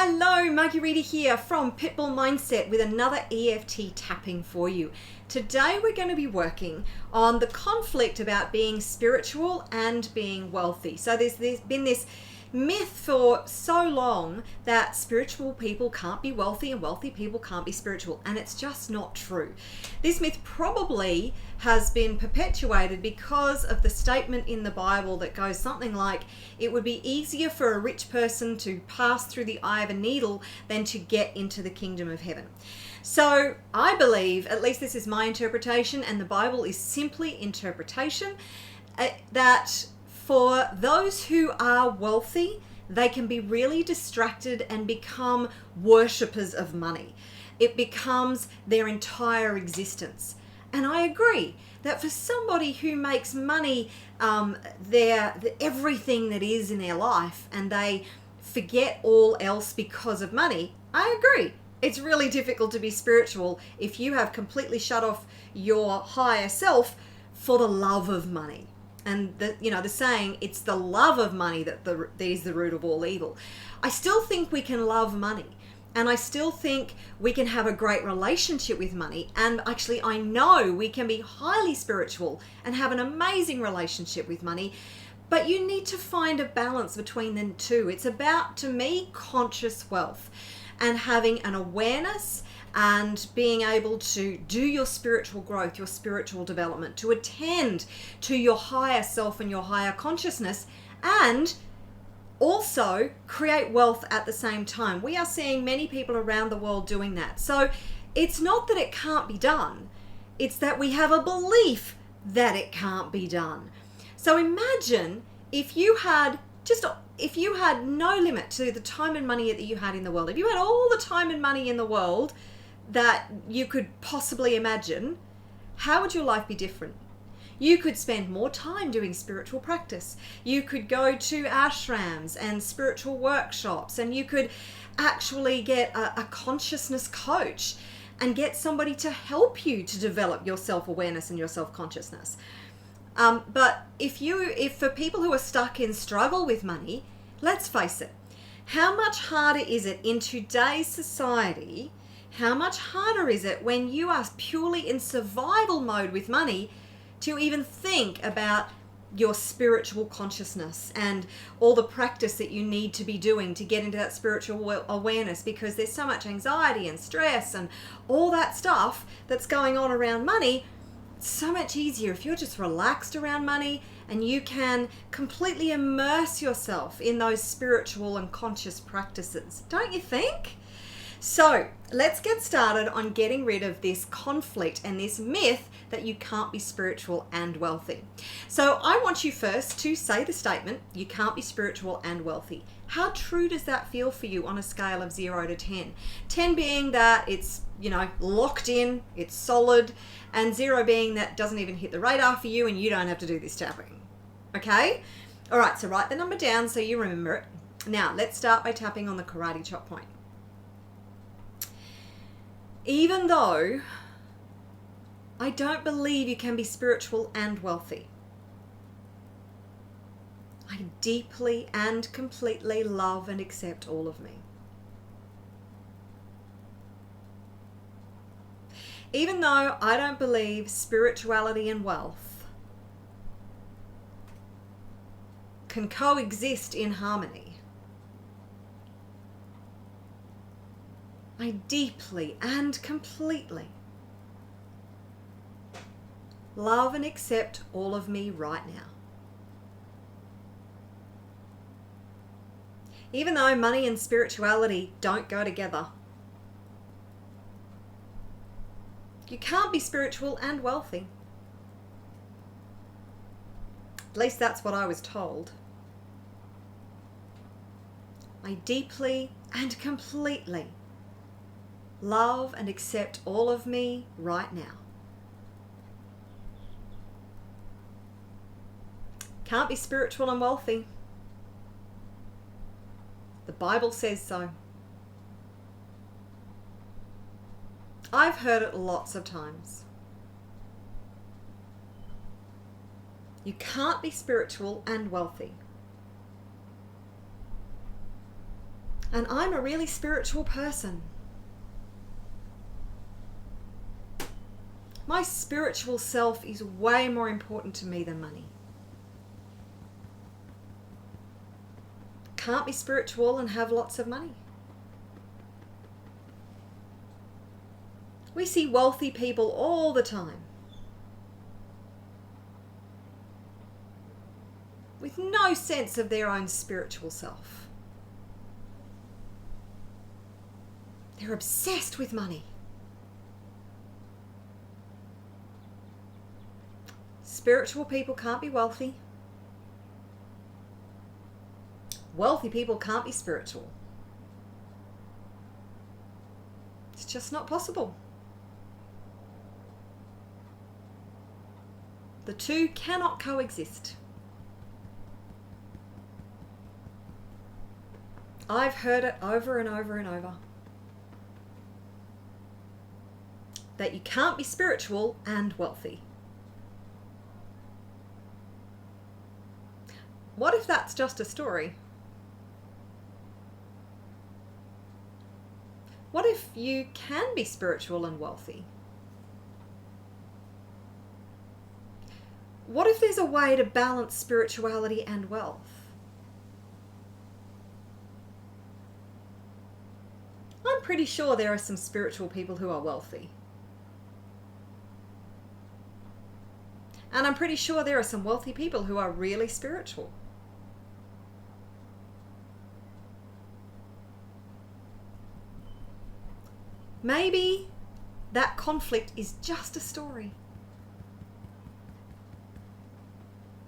Hello, Marguerita here from Pitbull Mindset with another EFT tapping for you. Today we're going to be working on the conflict about being spiritual and being wealthy. So there's been this myth for so long that spiritual people can't be wealthy and wealthy people can't be spiritual, and it's just not true. This myth probably has been perpetuated because of the statement in the Bible that goes something like, it would be easier for a rich person to pass through the eye of a needle than to get into the kingdom of heaven. So I believe, at least this is my interpretation, and the Bible is simply interpretation, that for those who are wealthy, they can be really distracted and become worshippers of money. It becomes their entire existence. And I agree that for somebody who makes money everything that is in their life, and they forget all else because of money, I agree. It's really difficult to be spiritual if you have completely shut off your higher self for the love of money. And the saying, it's the love of money that is the root of all evil. I still think we can love money, and I still think we can have a great relationship with money. And actually, I know we can be highly spiritual and have an amazing relationship with money. But you need to find a balance between the two. It's about, to me, conscious wealth and having an awareness and being able to do your spiritual growth, your spiritual development, to attend to your higher self and your higher consciousness, and also create wealth at the same time. We are seeing many people around the world doing that. So it's not that it can't be done, it's that we have a belief that it can't be done. So imagine if you had no limit to the time and money that you had in the world. If you had all the time and money in the world that you could possibly imagine, how would your life be different? You could spend more time doing spiritual practice. You could go to ashrams and spiritual workshops, and you could actually get a consciousness coach and get somebody to help you to develop your self-awareness and your self-consciousness. But if for people who are stuck in struggle with money, let's face it, how much harder is it in today's society? How much harder is it when you are purely in survival mode with money to even think about your spiritual consciousness and all the practice that you need to be doing to get into that spiritual awareness, because there's so much anxiety and stress and all that stuff that's going on around money. It's so much easier if you're just relaxed around money and you can completely immerse yourself in those spiritual and conscious practices, don't you think? So let's get started on getting rid of this conflict and this myth that you can't be spiritual and wealthy. So I want you first to say the statement, you can't be spiritual and wealthy. How true does that feel for you on a scale of 0 to 10? 10 being that it's, locked in, it's solid, and 0 being that doesn't even hit the radar for you and you don't have to do this tapping. Okay? All right, so write the number down so you remember it. Now, let's start by tapping on the karate chop point. Even though I don't believe you can be spiritual and wealthy, I deeply and completely love and accept all of me. Even though I don't believe spirituality and wealth can coexist in harmony, I deeply and completely love and accept all of me right now. Even though money and spirituality don't go together, you can't be spiritual and wealthy. At least that's what I was told. I deeply and completely love and accept all of me right now. Can't be spiritual and wealthy. The Bible says so. I've heard it lots of times. You can't be spiritual and wealthy. And I'm a really spiritual person. My spiritual self is way more important to me than money. Can't be spiritual and have lots of money. We see wealthy people all the time with no sense of their own spiritual self. They're obsessed with money. Spiritual people can't be wealthy. Wealthy people can't be spiritual. It's just not possible. The two cannot coexist. I've heard it over and over and over. That you can't be spiritual and wealthy. What if that's just a story? What if you can be spiritual and wealthy? What if there's a way to balance spirituality and wealth? I'm pretty sure there are some spiritual people who are wealthy. And I'm pretty sure there are some wealthy people who are really spiritual. Maybe that conflict is just a story.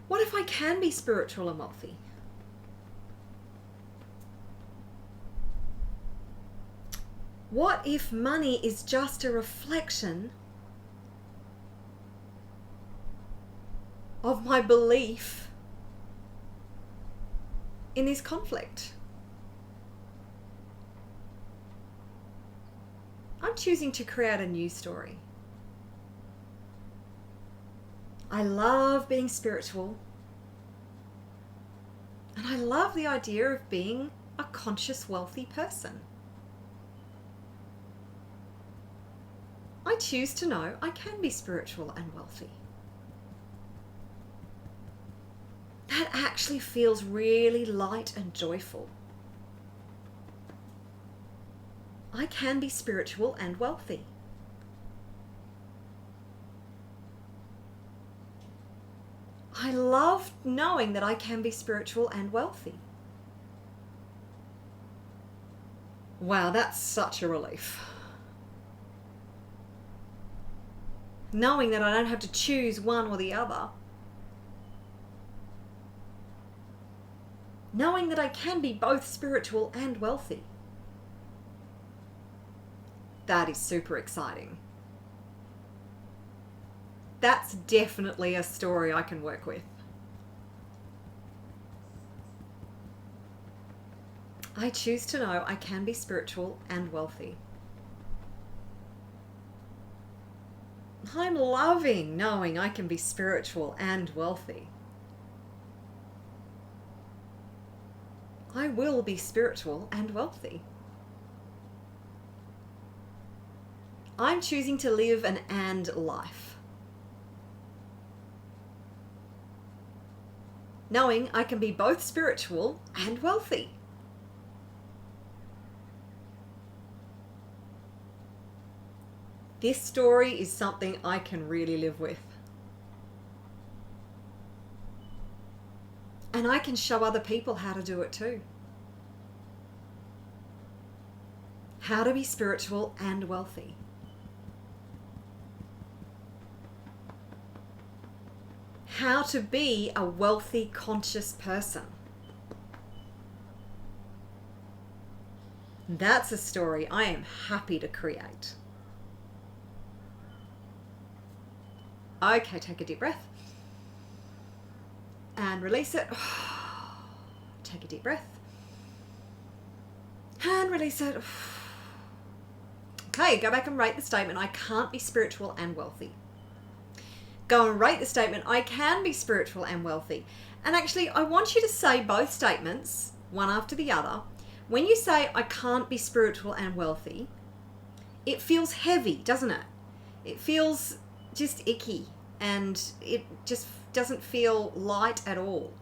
What if I can be spiritual and wealthy? What if money is just a reflection of my belief in this conflict? I'm choosing to create a new story. I love being spiritual, and I love the idea of being a conscious, wealthy person. I choose to know I can be spiritual and wealthy. That actually feels really light and joyful. I can be spiritual and wealthy. I love knowing that I can be spiritual and wealthy. Wow, that's such a relief. Knowing that I don't have to choose one or the other. Knowing that I can be both spiritual and wealthy. That is super exciting. That's definitely a story I can work with. I choose to know I can be spiritual and wealthy. I'm loving knowing I can be spiritual and wealthy. I will be spiritual and wealthy. I'm choosing to live an and life. Knowing I can be both spiritual and wealthy. This story is something I can really live with. And I can show other people how to do it too. How to be spiritual and wealthy. How to be a wealthy, conscious person. That's a story I am happy to create. Okay, take a deep breath. And release it. Take a deep breath. And release it. Okay, go back and rate the statement, I can't be spiritual and wealthy. Go and rate the statement, I can be spiritual and wealthy. And actually, I want you to say both statements, one after the other, When you say, I can't be spiritual and wealthy, it feels heavy, doesn't it? It feels just icky and it just doesn't feel light at all.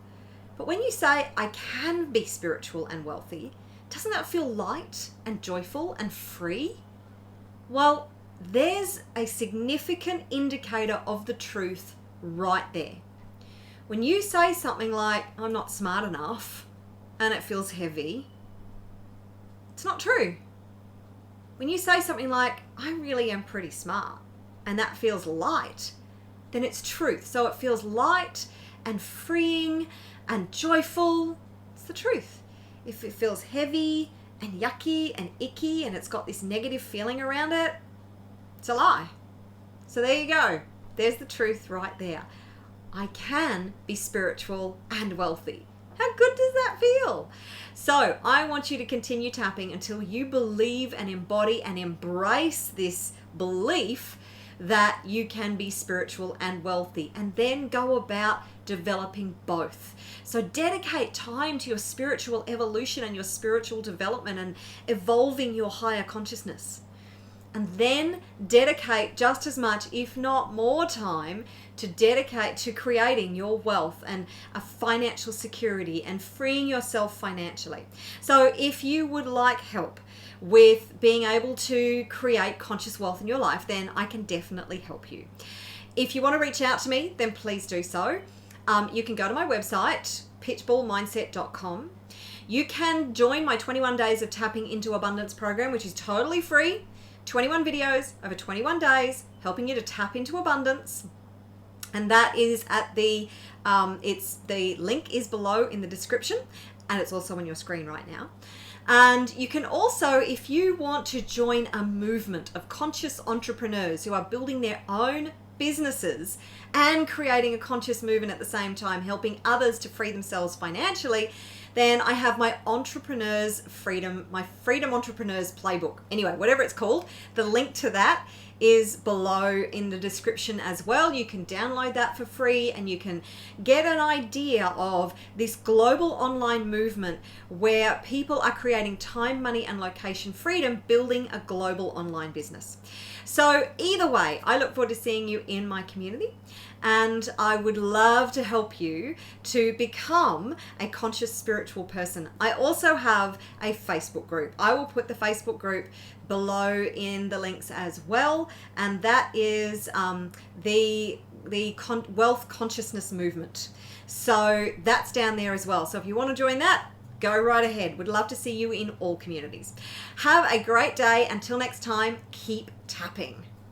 But when you say, I can be spiritual and wealthy, doesn't that feel light and joyful and free? Well, there's a significant indicator of the truth right there. When you say something like, I'm not smart enough, and it feels heavy, it's not true. When you say something like, I really am pretty smart, and that feels light, then it's truth. So it feels light and freeing and joyful. It's the truth. If it feels heavy and yucky and icky and it's got this negative feeling around it, it's a lie. So there you go. There's the truth right there. I can be spiritual and wealthy. How good does that feel? So I want you to continue tapping until you believe and embody and embrace this belief that you can be spiritual and wealthy, and then go about developing both. So dedicate time to your spiritual evolution and your spiritual development and evolving your higher consciousness. And then dedicate just as much, if not more time, to dedicate to creating your wealth and a financial security and freeing yourself financially. So if you would like help with being able to create conscious wealth in your life, then I can definitely help you. If you want to reach out to me, then please do so. You can go to my website, pitchballmindset.com. You can join my 21 Days of Tapping into Abundance program, which is totally free. 21 videos over 21 days helping you to tap into abundance. And that is at the link is below in the description, and it's also on your screen right now. And you can also, if you want to join a movement of conscious entrepreneurs who are building their own businesses and creating a conscious movement at the same time, helping others to free themselves financially, then I have my Freedom Entrepreneurs Playbook. Anyway, whatever it's called, the link to that is below in the description as well. You can download that for free and you can get an idea of this global online movement where people are creating time, money, and location freedom, building a global online business. So either way, I look forward to seeing you in my community, and I would love to help you to become a conscious spiritual person. I also have a Facebook group. I will put the Facebook group below in the links as well, and that is the Wealth Consciousness Movement. So that's down there as well. So if you want to join that, go right ahead. Would love to see you in all communities. Have a great day. Until next time, keep tapping.